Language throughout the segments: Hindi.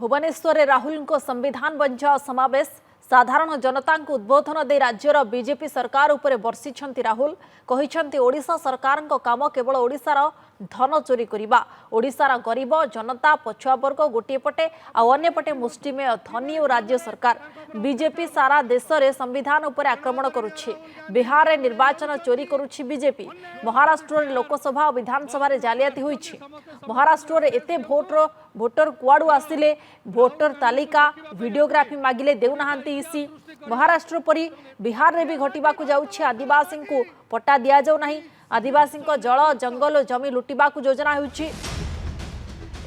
भुवनेश्वर राहुल को संविधान बंचाओ समावेश साधारण जनता को उद्बोधन दे राज्यर बीजेपी सरकार उपरे बर्षिछंती राहुल कहिछंती ओडिशा सरकार को काम केवल ओडिशार धन चोरी करिबा ओडिशार गरीब जनता पछुआ वर्ग गोटे पटे अन्य पटे मुष्टिमेय धनी और राज्य सरकार बीजेपी सारा देश में संविधान उपरे आक्रमण करुछि बिहार में निर्वाचन चोरी करुछि बीजेपी महाराष्ट्र में लोकसभा और विधानसभा रे जालियाती होइछि महाराष्ट्र में एते भोटर कुआडू आसिले भोटर तालिका वीडियोग्राफी मागिले देउनाहांती इसी महाराष्ट्र परी बिहार में भी घटिबाकू जाउछि आदिवासी को पट्टा दिया जाउ नाही आदिवासी जल जंगल जमी लुटिबा योजना होउछि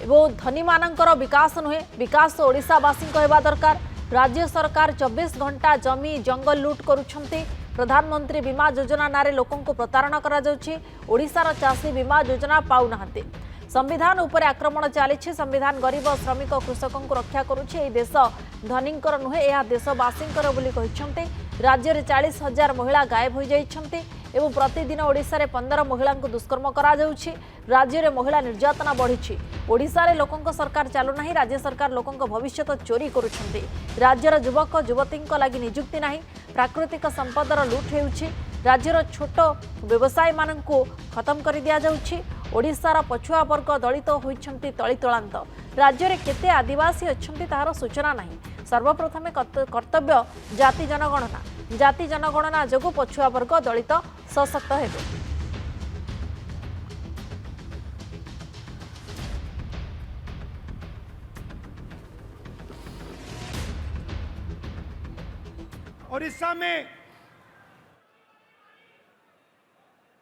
एवं धनी मानकर विकास नुहे विकास ओडिशावासी होगा दरकार राज्य सरकार 24 घंटा जमी जंगल लुट करुछंती प्रधानमंत्री बीमा योजना नारे लोकों को प्रतारणा करा जाउछि ओडिशार चाषी बीमा योजना पाउ नाहांती संविधान उपरे आक्रमण चली संविधान गरीब श्रमिक कृषकों को रक्षा करुछि देश धनींकर नुहे यह देशवासींकर बोली कहिसंते राज्य में 40,000 महिला गायब हो जाइछंती एवं प्रतिदिन ओडिशा रे 15 महिला को दुष्कर्म करा जाउछि राज्य में महिला निर्यातना बढ़ी ओडिशा रे लोकों सरकार चालू नाही राज्य सरकार लोकों भविष्य चोरी करुछंती राज्यर युवक युवती लागि नियुक्ति नाही प्राकृतिक संपदर लुट हेउछि राज्यर छोट व्यवसायी माननकु खत्म कर दिया जाउछि ओडिशार पछुआ वर्ग दलित होइछंती तळितळांत राज्य में केते आदिवासी अछंती ताहार सूचना नाही सर्वप्रथमे कर्तव्य जाति जनगणना जोगु पछुआ वर्ग दलित सशक्त हेबे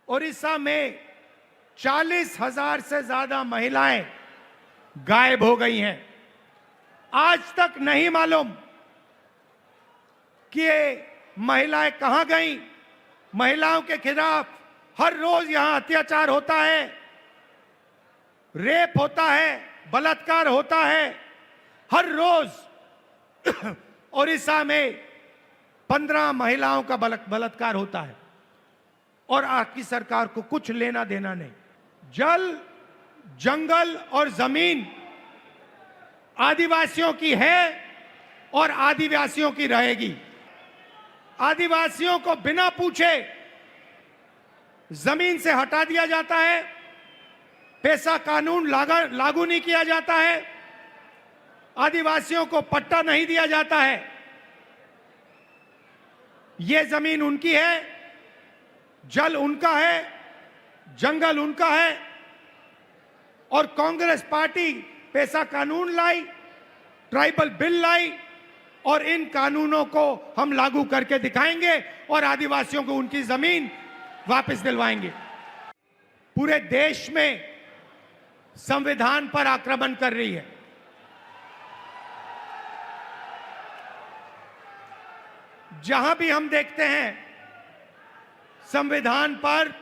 ओडिशा में 40,000 से ज्यादा महिलाएं गायब हो गई हैं। आज तक नहीं मालूम कि ये महिलाएं कहां गईं। महिलाओं के खिलाफ हर रोज यहां अत्याचार होता है, रेप होता है, बलात्कार होता है। हर रोज ओडिशा में 15 महिलाओं का बलात्कार होता है और आपकी सरकार को कुछ लेना देना नहीं। जल जंगल और जमीन आदिवासियों की है और आदिवासियों की रहेगी। आदिवासियों को बिना पूछे जमीन से हटा दिया जाता है, पैसा कानून लागू नहीं किया जाता है, आदिवासियों को पट्टा नहीं दिया जाता है। यह जमीन उनकी है, जल उनका है, जंगल उनका है और कांग्रेस पार्टी पैसा कानून लाई, ट्राइबल बिल लाई और इन कानूनों को हम लागू करके दिखाएंगे और आदिवासियों को उनकी जमीन वापस दिलवाएंगे। पूरे देश में संविधान पर आक्रमण कर रही है। जहां भी हम देखते हैं संविधान पर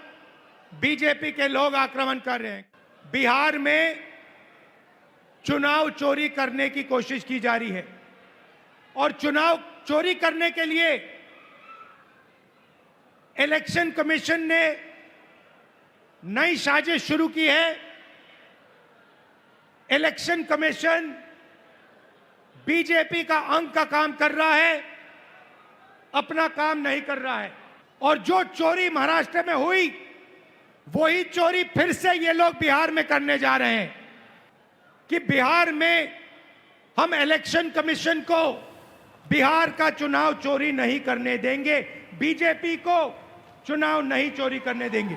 बीजेपी के लोग आक्रमण कर रहे हैं। बिहार में चुनाव चोरी करने की कोशिश की जा रही है और चुनाव चोरी करने के लिए इलेक्शन कमीशन ने नई साजिश शुरू की है। इलेक्शन कमीशन बीजेपी का अंग का काम कर रहा है, अपना काम नहीं कर रहा है। और जो चोरी महाराष्ट्र में हुई वही चोरी फिर से ये लोग बिहार में करने जा रहे हैं कि बिहार में हम इलेक्शन कमीशन को बिहार का चुनाव चोरी नहीं करने देंगे, बीजेपी को चुनाव नहीं चोरी करने देंगे।